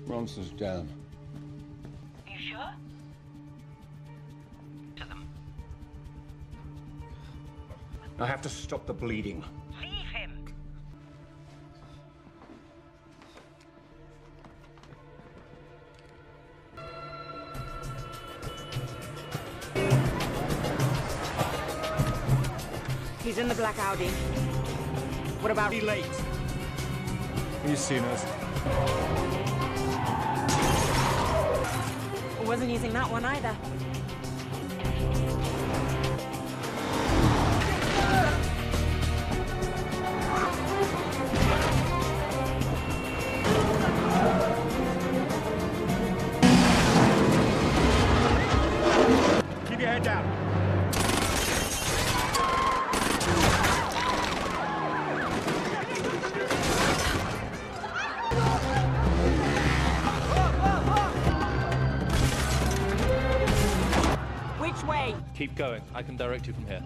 Ronson's down. Are you sure? To them. I have to stop the bleeding. Leave him. He's in the black Audi. What about Be late. He's seen us. Wasn't using that one either. Keep your head down. Which way? Keep going. I can direct you from here.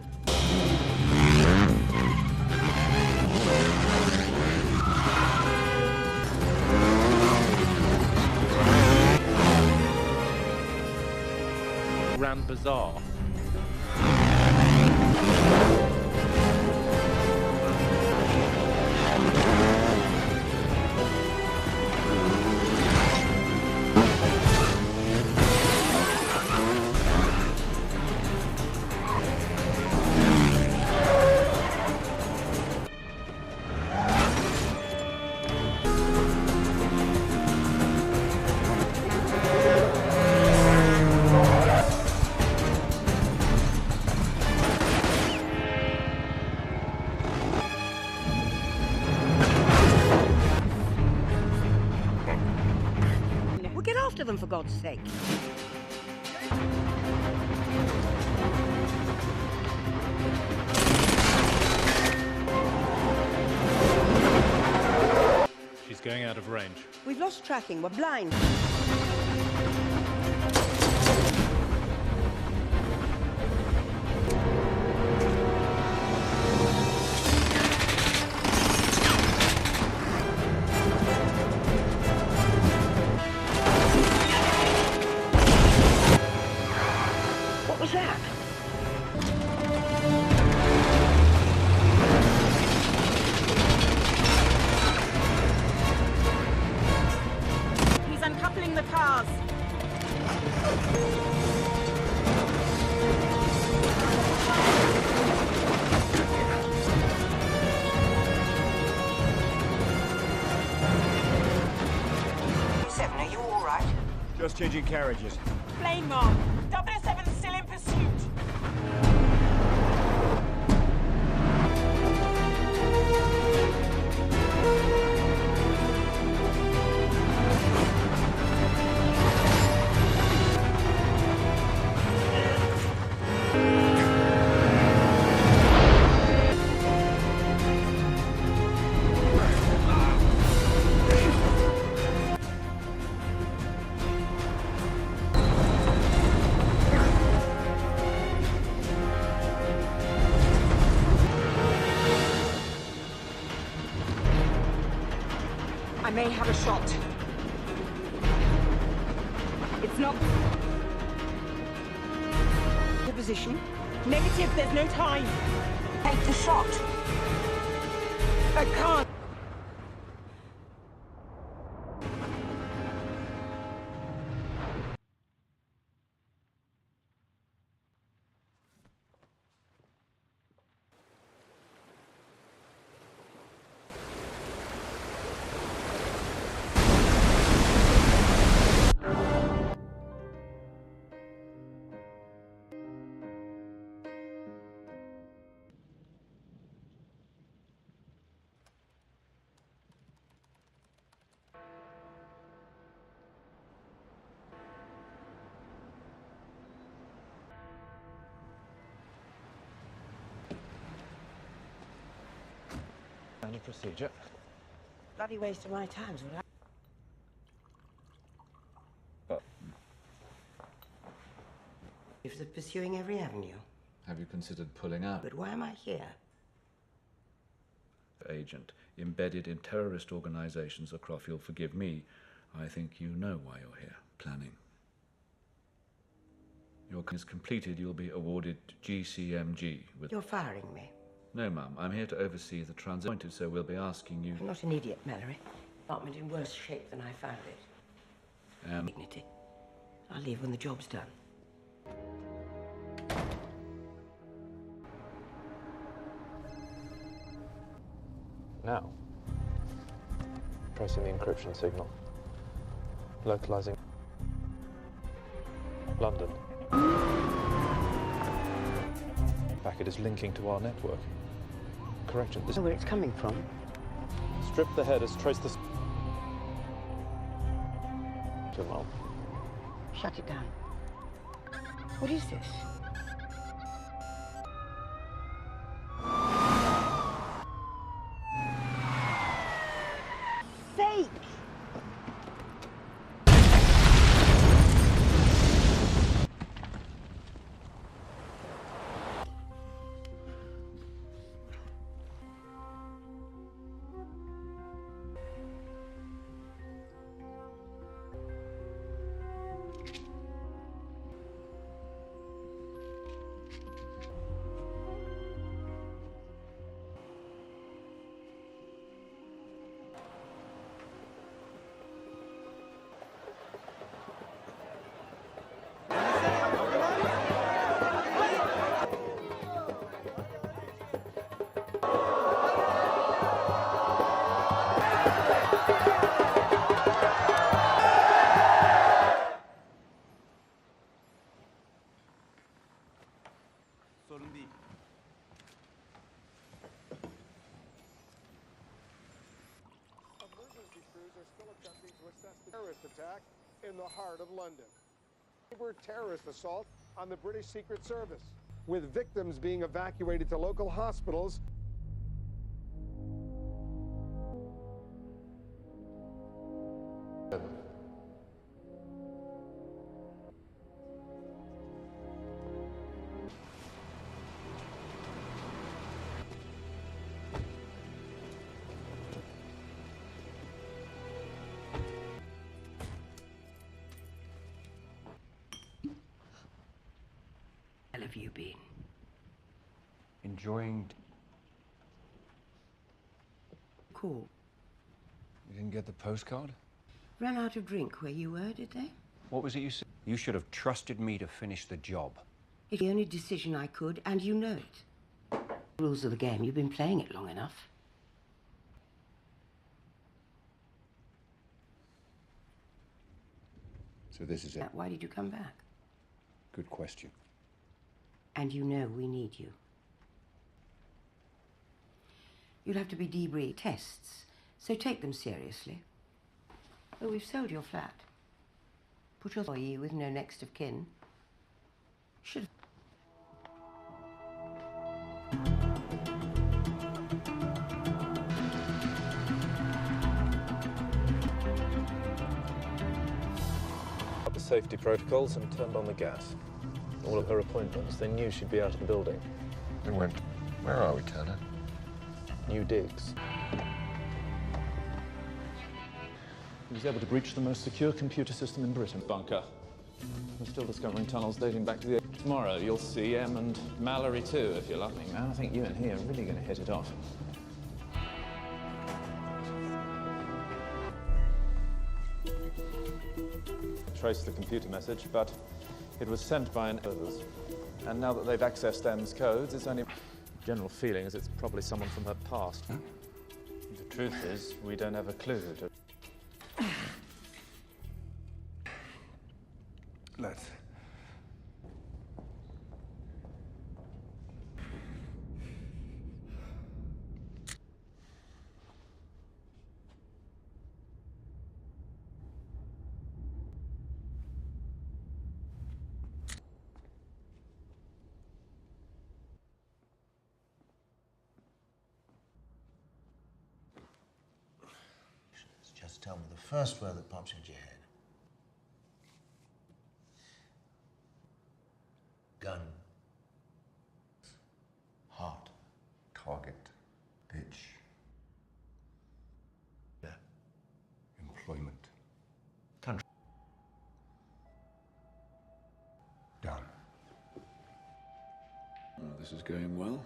Grand Bazaar. Well, get after them, for God's sake. She's going out of range. We've lost tracking. We're blind. What was that? He's uncoupling the cars. Seven, are you all right? Just changing carriages. Plane mark. 007 still in pursuit. I may have a shot. It's not... The position. Negative, there's no time. Take the shot. I can't. Standard procedure. Bloody waste of my time, is what If they're pursuing every avenue. Have you considered pulling out? But why am I here? Agent embedded in terrorist organizations across, you'll forgive me, I think you know why you're here. Planning. Your is completed, you'll be awarded GCMG with... You're firing me. No, Mum. I'm here to oversee the transit, so we'll be asking you... I'm not an idiot, Mallory. Department in worse shape than I found it. Dignity. I'll leave when the job's done. Now, tracing the encryption signal, localizing London. Packet is linking to our network. Correction. This Know where it's coming from? strip the headers, trace the. Jamal. Shut it down. What is this? Fake! Emergency crews are still attempting to assess the terrorist attack in the heart of London. Cyber terrorist assault on the British Secret Service, with victims being evacuated to local hospitals. Where have you been? Enjoying... Cool. You didn't get the postcard? Ran out of drink where you were, did they? What was it you said? You should have trusted me to finish the job. It's the only decision I could, and you know it. Rules of the game. You've been playing it long enough. So this is it. Why did you come back? Good question. And you know we need you. You'll have to be debriefed. Tests, so take them seriously. Oh, we've sold your flat. Put your employee with no next of kin. Should. Up the safety protocols and turned on the gas. All of her appointments, they knew she'd be out of the building. They went, where are we, Turner? New digs. He was able to breach the most secure computer system in Britain. Bunker. We're still discovering tunnels dating back to the... Tomorrow you'll see Em and Mallory too, if you love me, man. I think you and he are really going to hit it off. Traced the computer message, but it was sent by an others. And now that they've accessed Em's codes, it's only... General feeling is it's probably someone from her past. Huh? The truth is, we don't have a clue to... Let's... Just tell me the first word that pops into your head. Gun. Heart. Target. Bitch. Yeah. Employment. This is going well.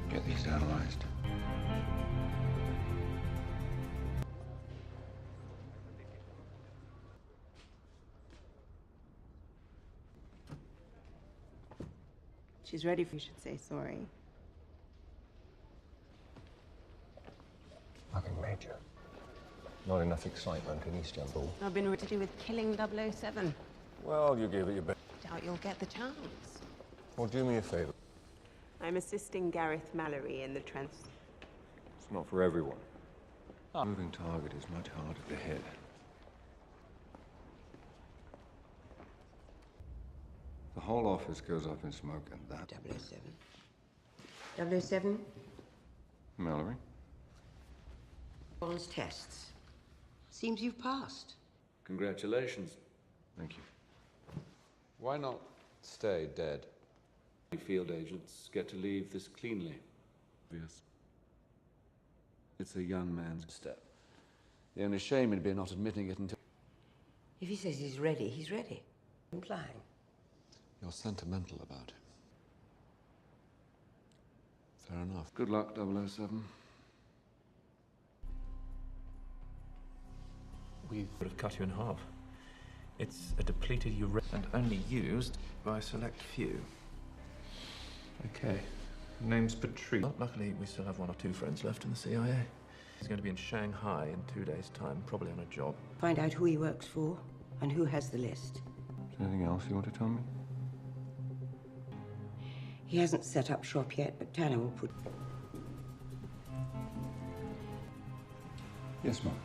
Get these analyzed. She's ready for you should say sorry. Nothing major. Not enough excitement in Istanbul. I've been to do with killing 007. Well, you gave it your best. Doubt you'll get the chance. Well, do me a favor. I'm assisting Gareth Mallory in the It's not for everyone. A moving target is much harder to hit. The whole office goes up in smoke, and that... 007. 007? Mallory? Bond's tests. Seems you've passed. Congratulations. Thank you. Why not stay dead? Field agents get to leave this cleanly. Yes. It's a young man's step. The only shame would be not admitting it until... If he says he's ready, he's ready. Implying. You're sentimental about him. Fair enough. Good luck, 007. We would have cut you in half. It's a depleted uranium and only used by a select few. Okay. Name's Patrice. Well, luckily, we still have 1 or 2 friends left in the CIA. He's going to be in Shanghai in 2 days' time, probably on a job. Find out who he works for and who has the list. Is there anything else you want to tell me? He hasn't set up shop yet, but Tanner will put... Yes, Mum.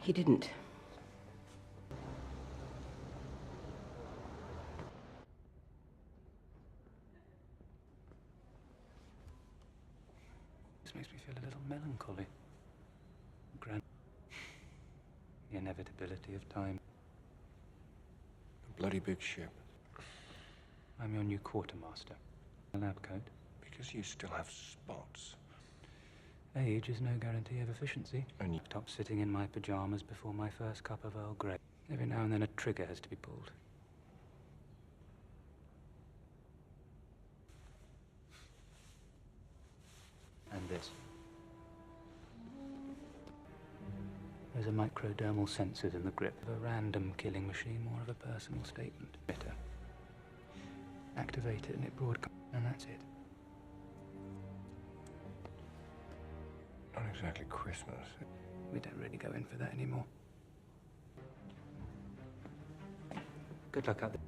He didn't. This makes me feel a little melancholy. The inevitability of time. A bloody big ship. I'm your new quartermaster. A lab coat. Because you still have spots. Age is no guarantee of efficiency. And you... Stop sitting in my pajamas before my first cup of Earl Grey. Every now and then a trigger has to be pulled. And this. Those are microdermal sensors in the grip of a random killing machine, more of a personal statement. Better. Activate it and it broadcasts, and that's it. Not exactly Christmas. We don't really go in for that anymore. Good luck out there.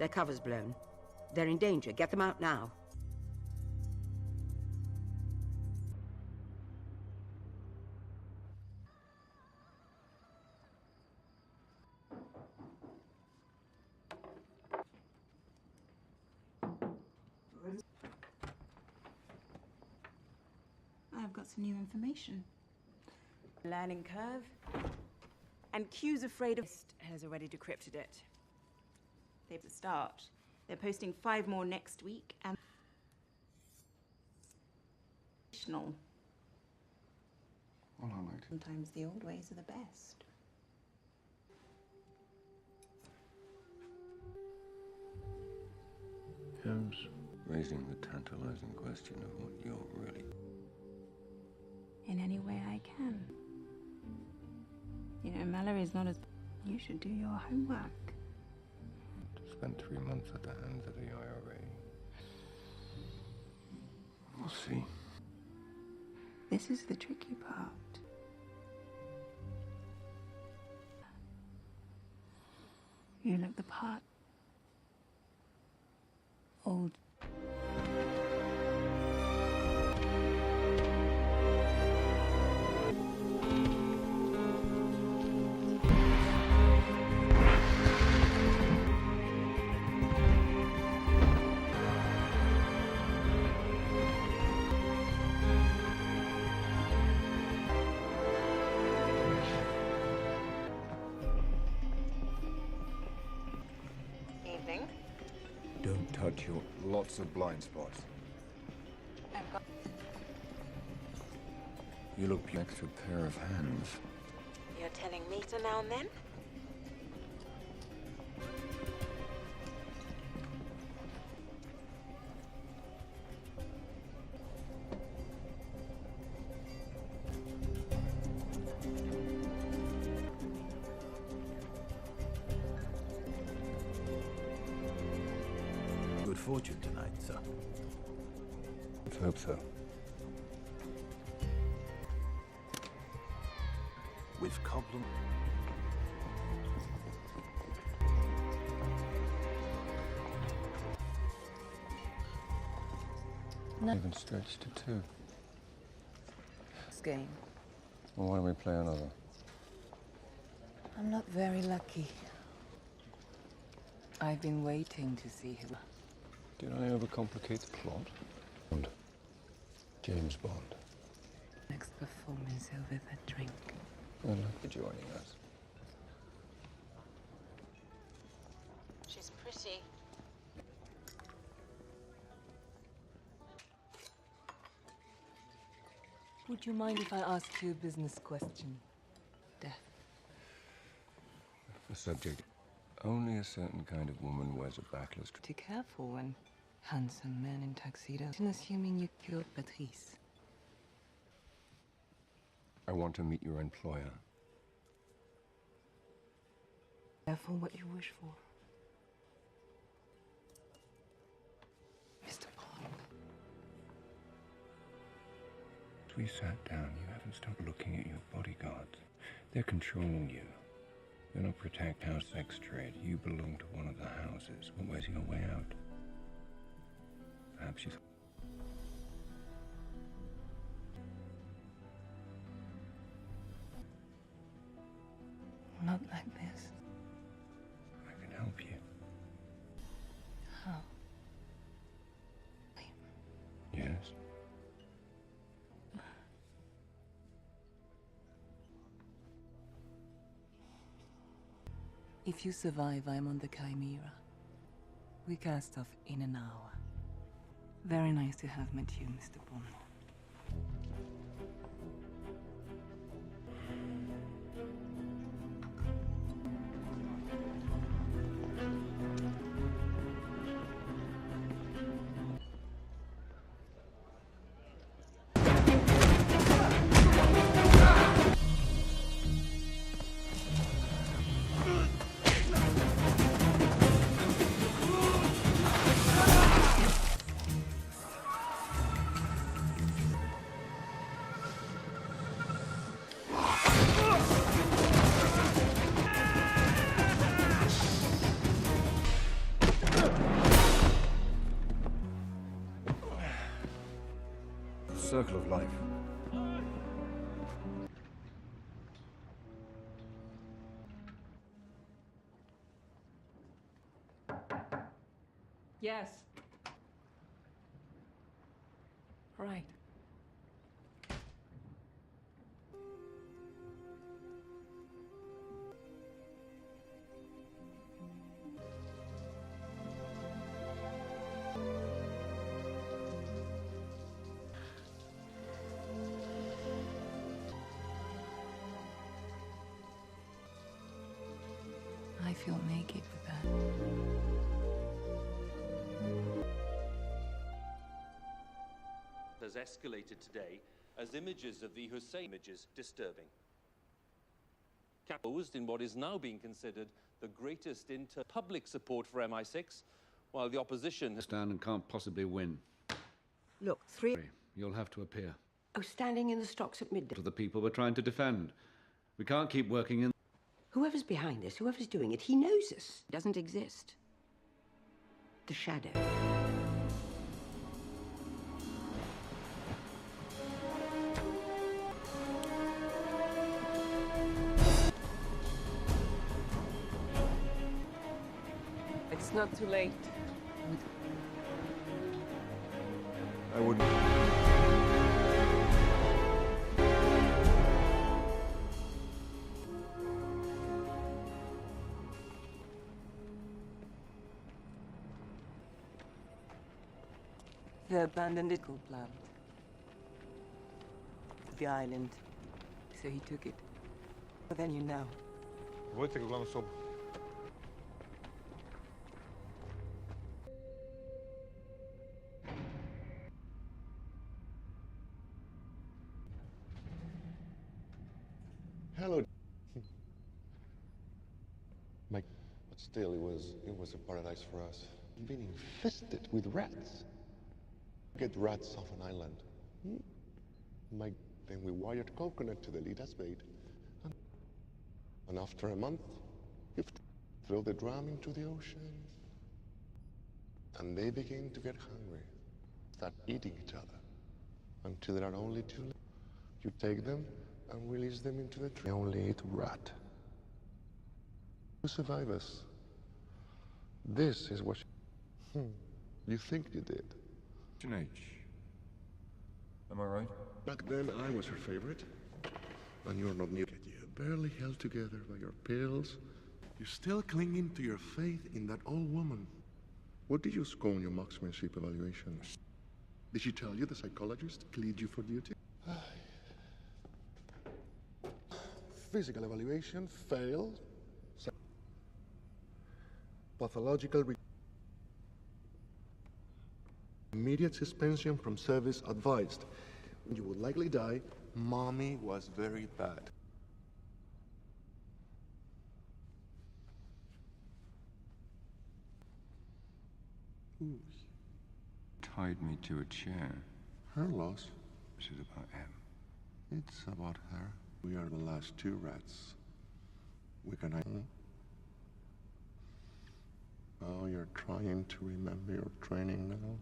Their cover's blown. They're in danger. Get them out now. I've got some new information. Learning curve. And Q's afraid of... has already decrypted it. They've the start. They're posting 5 more next week and... Well, I like it. Sometimes the old ways are the best. Holmes, raising the tantalizing question of what you're really... In any way I can. You know, Mallory's not as... You should do your homework. Spent 3 months at the hands of the IRA. We'll see. This is the tricky part. You look the part. Old. Evening. Don't touch your... Lots of blind spots. I've got... You look like an extra pair of hands. You're telling me so now and then? Good fortune tonight, sir. Let's hope so. With compliment. Not even stretched to 2. This game. Well, why don't we play another? I'm not very lucky. I've been waiting to see him. Did I overcomplicate the plot? Bond. James Bond. Next performance over the drink. I'd like you joining us. She's pretty. Would you mind if I asked you a business question? Death. The subject. Only a certain kind of woman wears a backless... Be careful when handsome men in tuxedos. And assuming you killed Patrice. I want to meet your employer. Careful what you wish for. Mr. Bond. As we sat down, you haven't stopped looking at your bodyguards. They're controlling you. You're not protect house sex trade. You belong to one of the houses. Well, where's your way out? Perhaps you... Not like this. I can help you. How? Yes? If you survive, I'm on the Chimera. We cast off in an hour. Very nice to have met you, Mr. Bond. circle of life. Yes. Right. I feel naked with that. Has escalated today as images of the Hussein images disturbing. Caposed in what is now being considered the greatest public support for MI6, while the opposition has Stand and can't possibly win. Look, 3... You'll have to appear. Oh, standing in the stocks at midday. To the people we're trying to defend. We can't keep working in... Whoever's behind this, whoever's doing it, he knows us. It doesn't exist. The shadow. It's not too late. I wouldn't. The abandoned ickle plant. The island. So he took it. But then you know. Водите го главно соба. Hello. But still, it was a paradise for us. Being infested with rats. Get rats off an island. Then we wired coconut to the lead as bait. And after a month, you throw the drum into the ocean. And they begin to get hungry. Start eating each other. Until there are only two left. You take them and release them into the tree. They only eat rat. You survive us. This is what you think you did. H. Am I right? Back then, I was her favorite. And you're not near. You barely held together by your pills. You're still clinging to your faith in that old woman. What did you score on your marksmanship evaluation? Did she tell you the psychologist cleared you for duty? Physical evaluation failed. Pathological immediate suspension from service advised. You would likely die. Mommy was very bad. Ooh. Tied me to a chair. Her loss. This is about him. It's about her. We are the last two rats. We can... Oh, you're trying to remember your training now?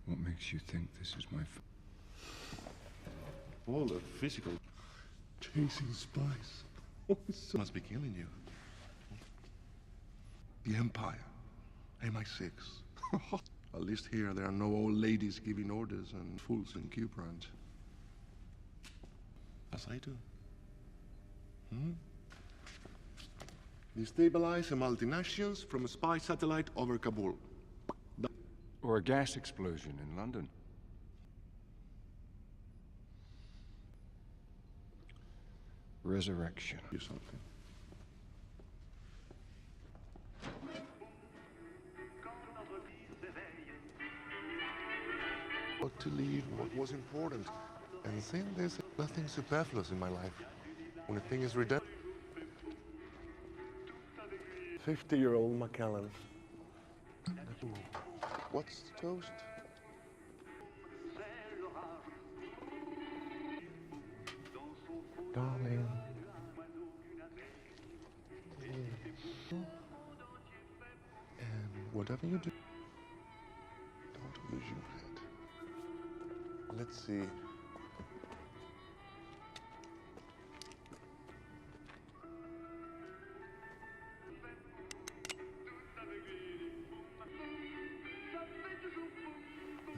What makes you think this is my... All the physical... Chasing spies. Must be killing you. The Empire. MI6. At least here there are no old ladies giving orders and fools in Q branch. As I do. Destabilize a multinationals from a spy satellite over Kabul. Or a gas explosion in London. Resurrection. Do something. What to leave, what was important. And then there's nothing superfluous in my life. When a thing is redundant. 50-year-old Macallan. What's toast? Darling. And whatever you do, Let's see.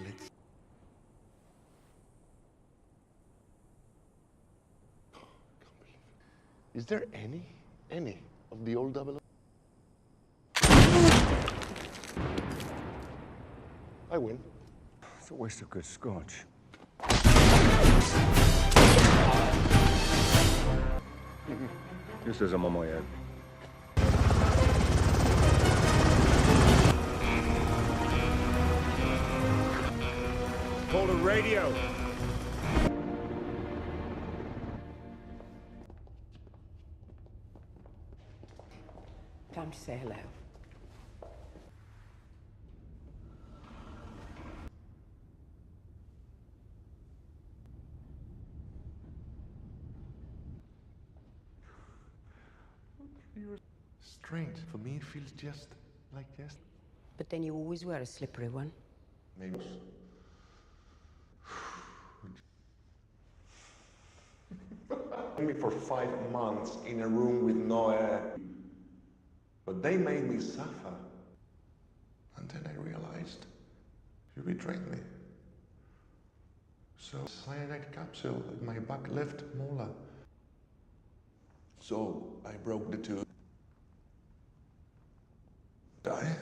Let's. Is there any of the old 00? I win. It's a waste of good scotch. Just as I'm on my head. Call the radio. Time to say hello. Strange. For me, it feels just like yes. But then you always wear a slippery one. Maybe. Me for 5 months in a room with no air. But they made me suffer. And then I realized you betrayed me. So, cyanide capsule in my back left molar. So, I broke the tooth. Die?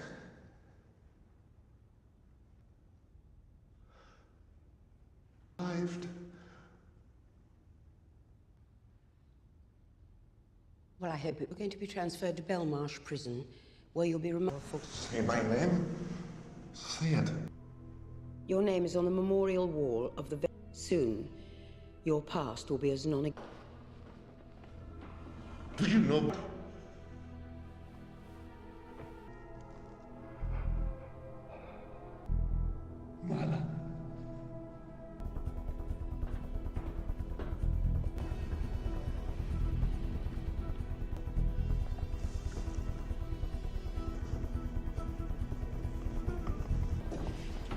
Lived. Well, I hope it. We're going to be transferred to Belmarsh Prison, where you'll be removed for... Say my name? Say it. Your name is on the memorial wall of the... Soon, your past will be as non... Do you know... Mala.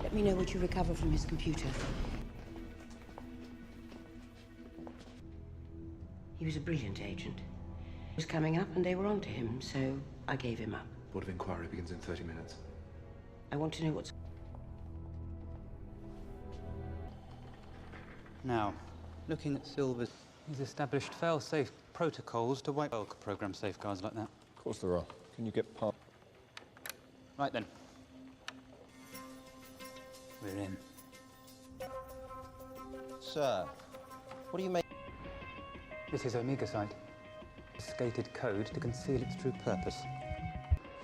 Let me know what you recover from his computer. He was a brilliant agent. He was coming up and they were onto him, so I gave him up. Board of Inquiry begins in 30 minutes. I want to know what's... Now, looking at Silver's, he's established fail-safe protocols to wipe bulk program safeguards like that. Of course there are. Can you get past? Right then. We're in. Sir, what do you make? This is Omega site. A skated code to conceal its true purpose.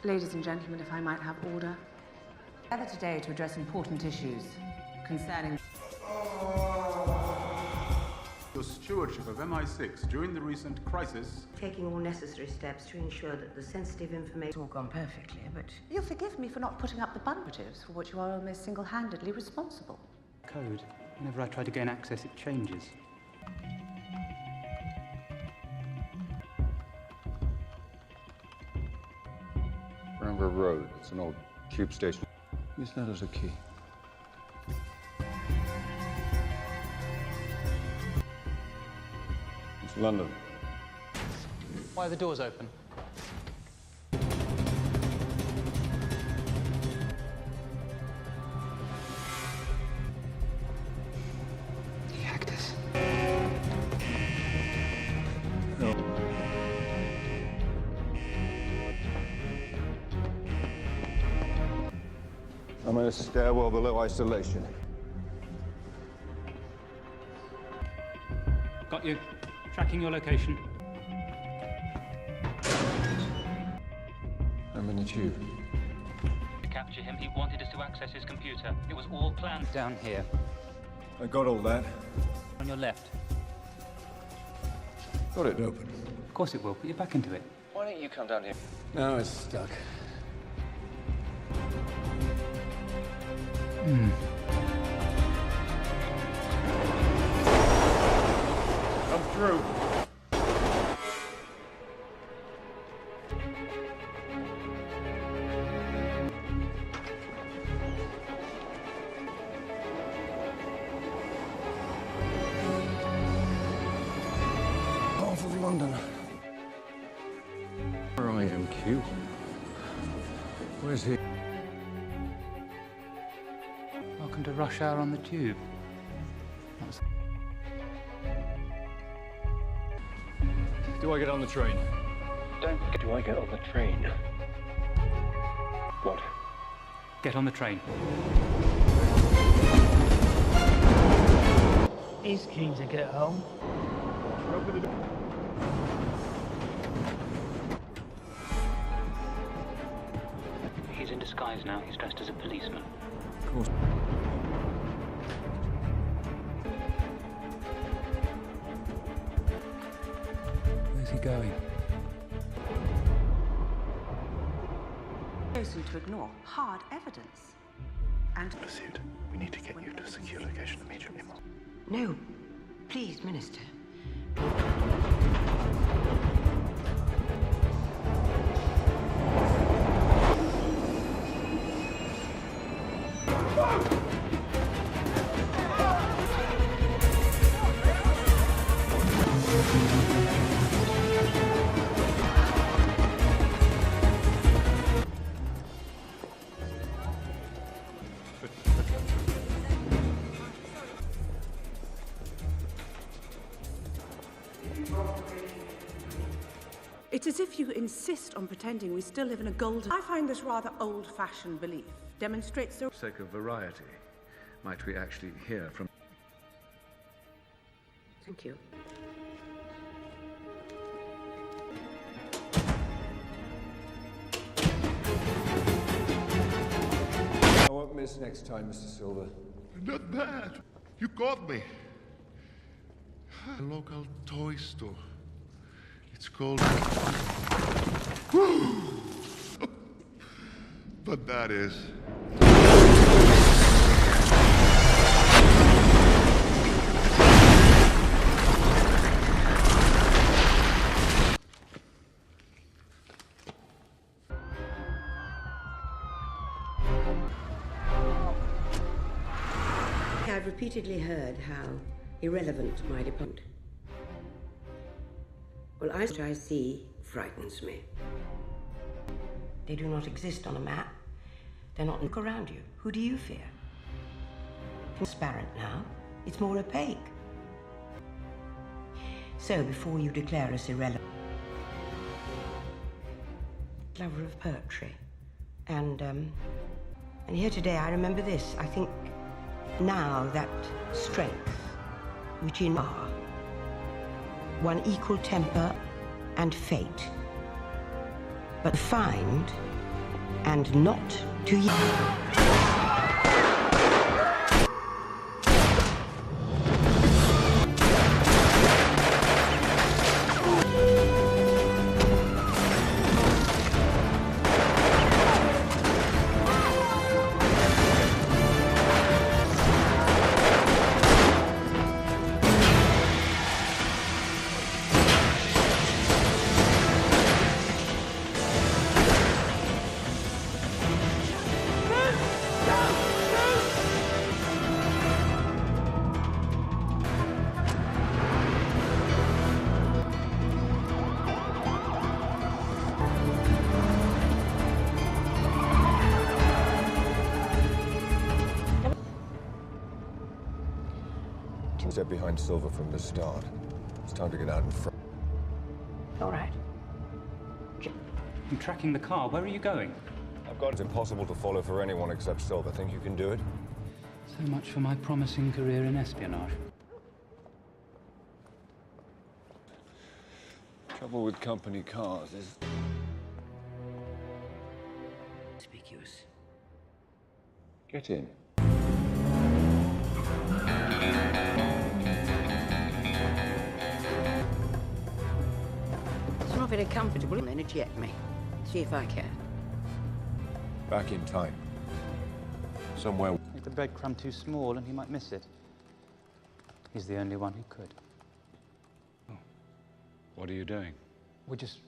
Ladies and gentlemen, if I might have order. Gather today to address important issues concerning the stewardship of MI6 during the recent crisis. Taking all necessary steps to ensure that the sensitive information... It's all gone perfectly, but... You'll forgive me for not putting up the budgets for which you are almost single-handedly responsible. Code. Whenever I try to gain access, it changes. Granville Road. It's an old tube station. Use that as a key. It's London. Why are the doors open? He hacked us. No. I'm in a stairwell below isolation. Got you. Tracking your location. I'm in the tube. To capture him, he wanted us to access his computer. It was all planned down here. I got all that. On your left. Got it open. Of course it will. Put your back into it. Why don't you come down here? Now it's stuck. Come through. is he? Welcome to rush hour on the tube. Do I get on the train? Do I get on the train? What? Get on the train. He's keen to get home. He's in disguise now. He's dressed as a policeman. Of course. Where's he going? Chosen to ignore hard evidence. And Pursuit. We need to get you to a secure location immediately. No. Please, Minister. it's as if you insist on pretending we still live in a golden... I find this rather old-fashioned belief demonstrates the... For the sake of variety, might we actually hear from... Thank you. I won't miss next time, Mr. Silver. Not bad. You caught me. A local toy store. It's called... But that is... I've repeatedly heard how irrelevant my department. Well, what I see frightens me. They do not exist on a map. They're not look around you. Who do you fear? Transparent now. It's more opaque. So before you declare us irrelevant, lover of poetry, and here today I remember this. I think now that strength, which in are one equal temper and fate, but find and not to yield. Step behind Silver from the start. It's time to get out in front. All right. I'm tracking the car. Where are you going? I've got... It's impossible to follow for anyone except Silver. Think you can do it? So much for my promising career in espionage. Trouble with company cars is... Conspicuous. Get in. It's not very comfortable. Then eject me. See if I can. Back in time. Somewhere... Make the breadcrumb too small and he might miss it. He's the only one who could. Oh. What are you doing? We're just...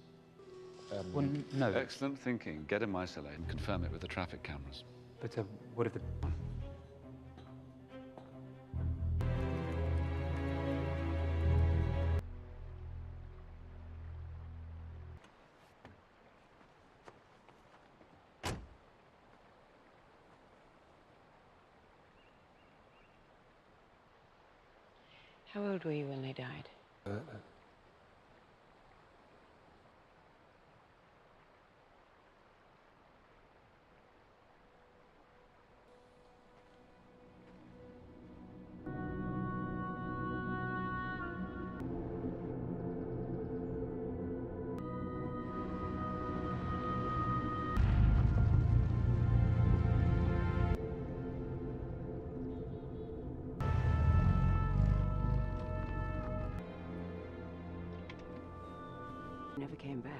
well, no. Excellent thinking. Get him isolated and confirm it with the traffic cameras. But what if the... How old were you when they died? Never came back.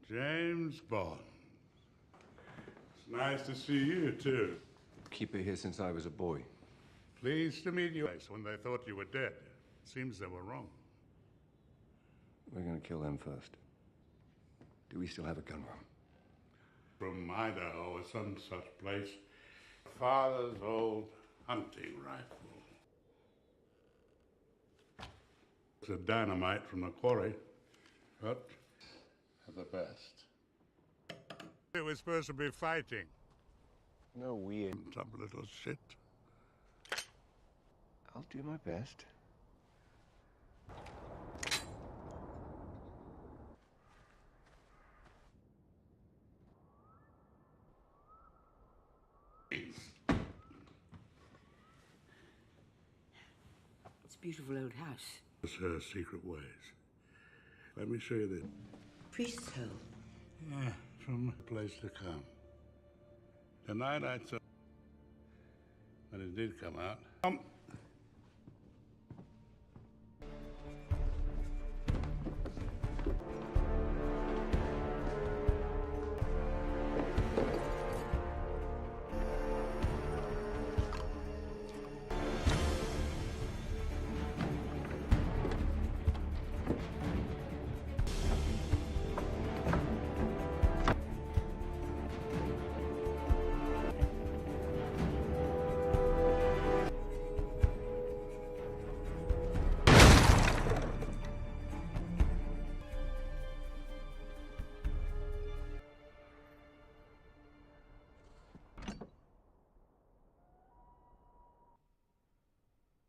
James Bond. It's nice to see you, too. Keep it here since I was a boy. Pleased to meet you. When they thought you were dead, seems they were wrong. We're gonna kill them first. Do we still have a gun room? From Idaho or some such place. Father's old hunting rifle. It's a dynamite from the quarry, but the best. It was supposed to be fighting. No weird. Some little shit. I'll do my best. It's a beautiful old house. It's her secret ways. Let me show you this. Priest's hole. Yeah, from a place to come. Tonight I saw, but it did come out.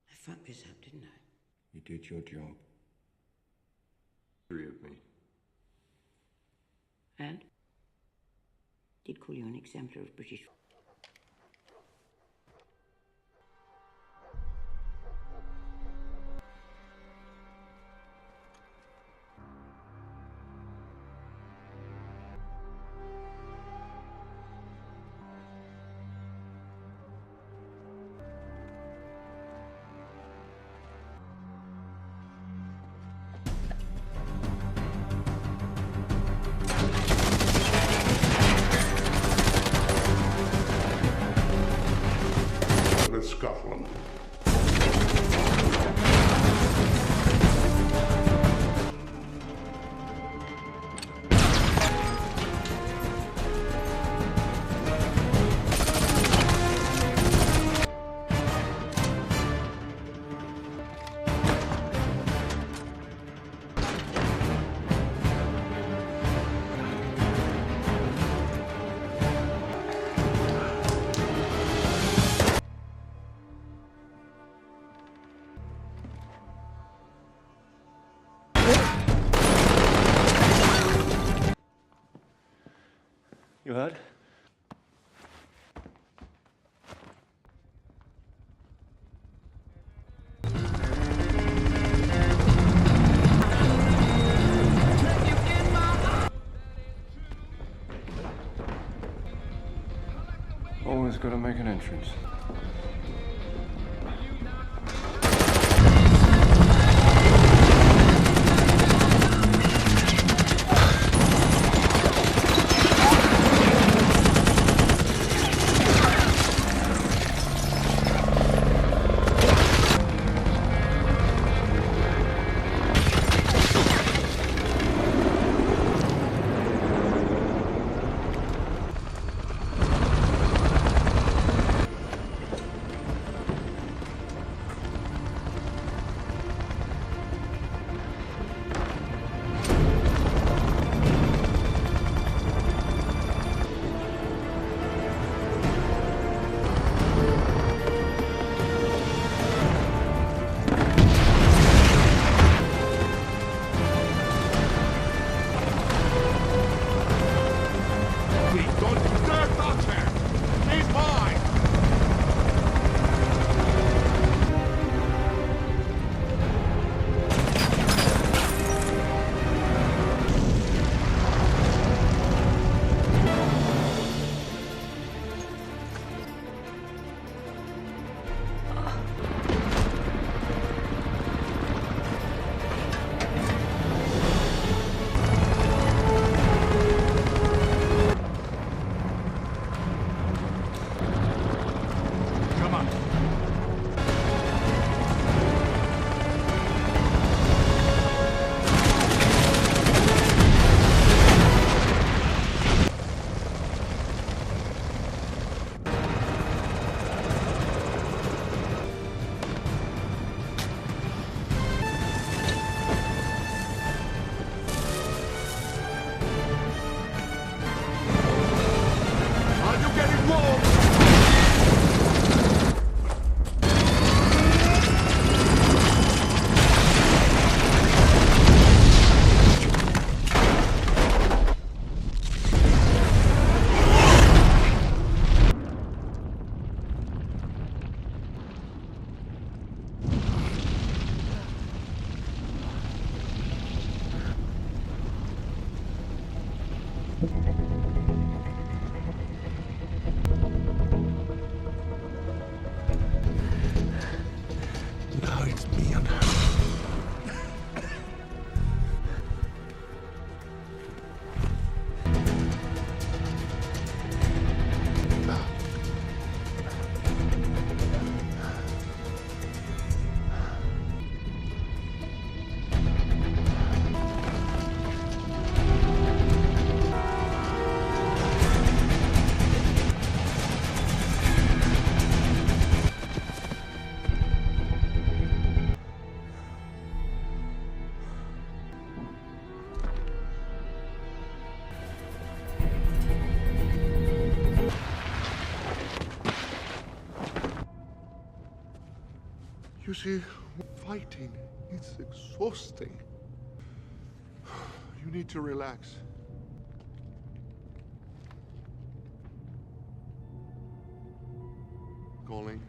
I fucked this up, didn't I? You did your job. 3 of me. And? Did call you an exemplar of British... Scotland. You heard? Always got to make an entrance. You see, fighting, it's exhausting. You need to relax. Calling.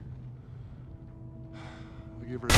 I'll give her.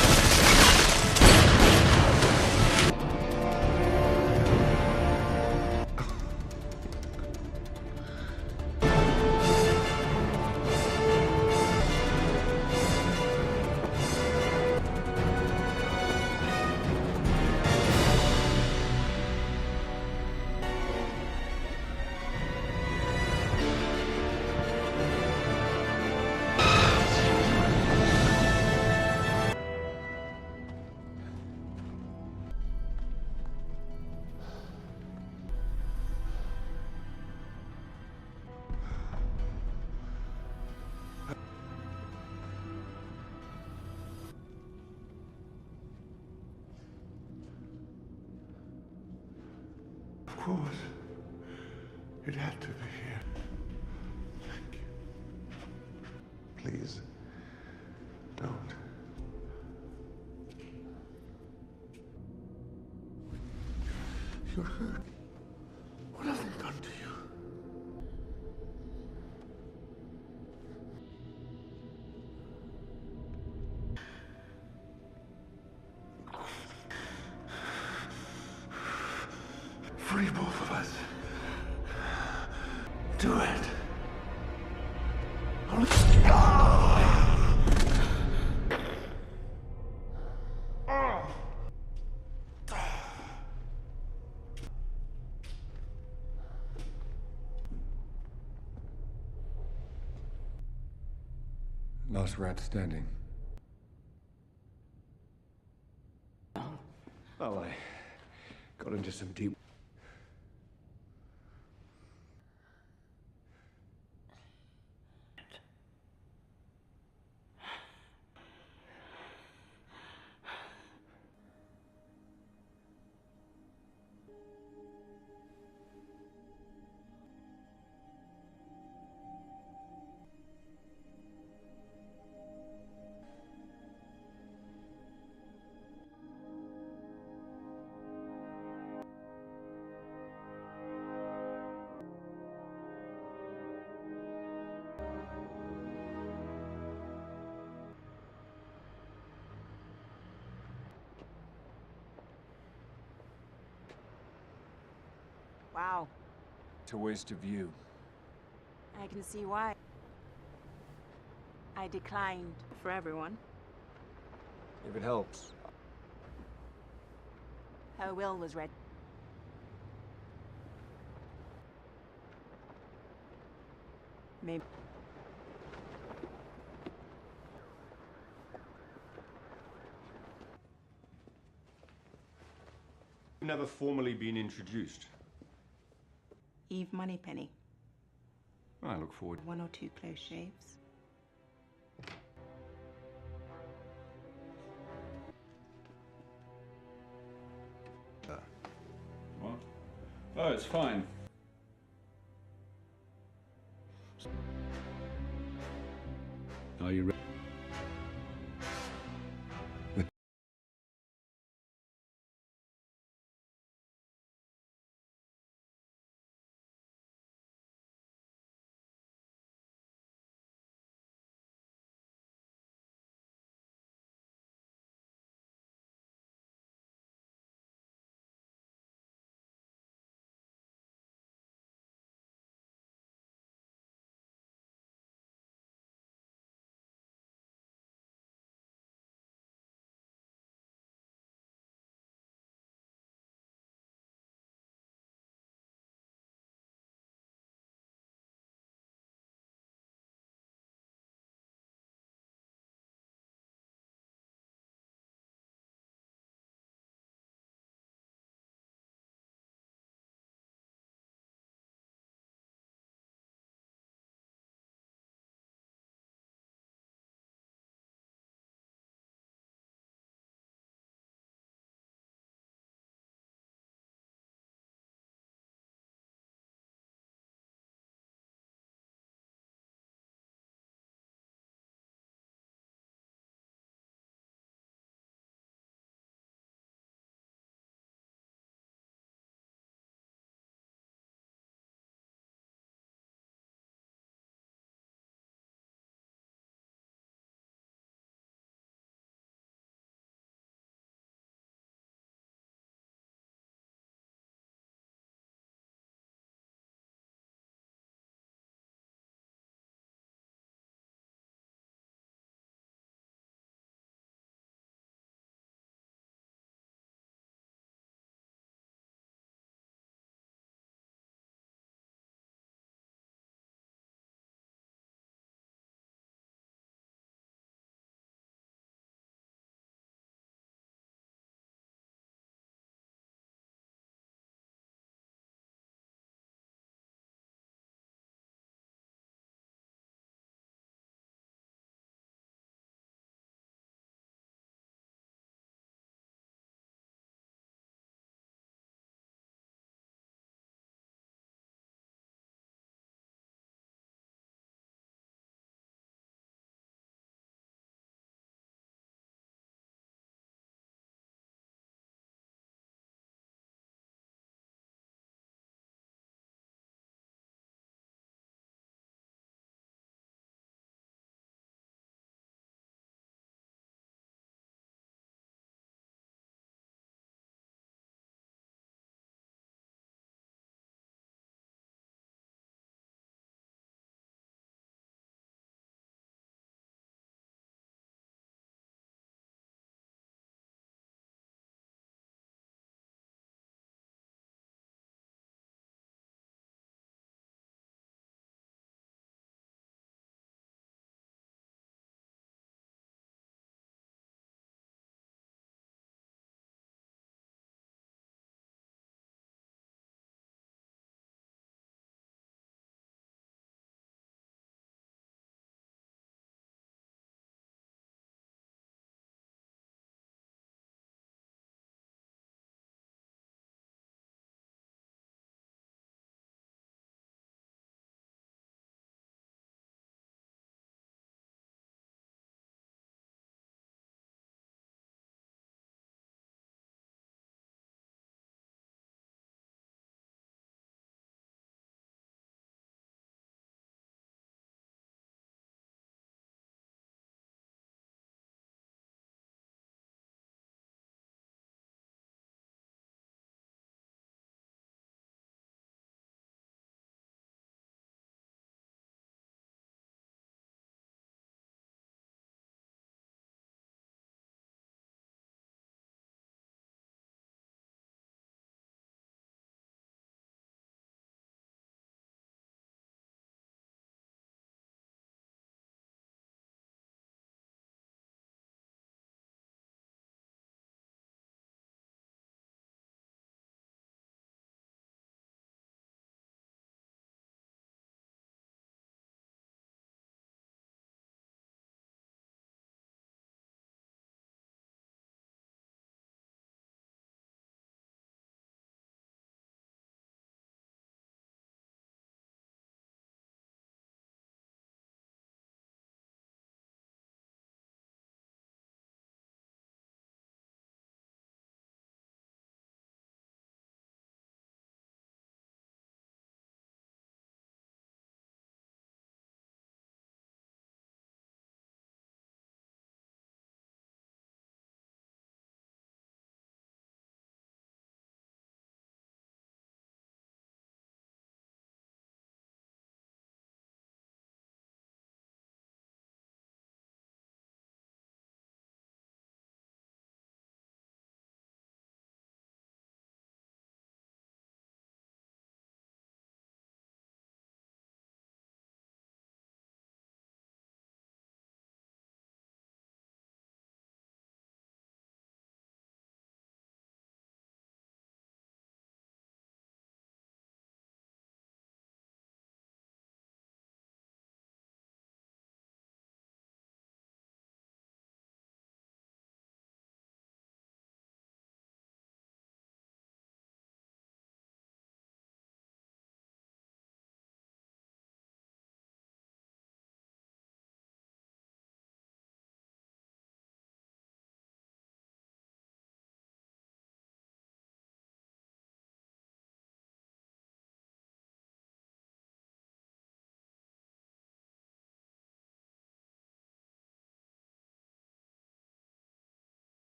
Of course. It had to be here. Thank you. Please, don't. You're hurt. What have they done to you? Free both of us. Do it. Last rat standing. Well, I got into some deep... Wow. It's a waste of you. I can see why. I declined for everyone. If it helps. Her will was read. Maybe. Never formally been introduced. Eve Moneypenny. I look forward. 1 or 2 close shaves. What? Oh, it's fine. Are you ready?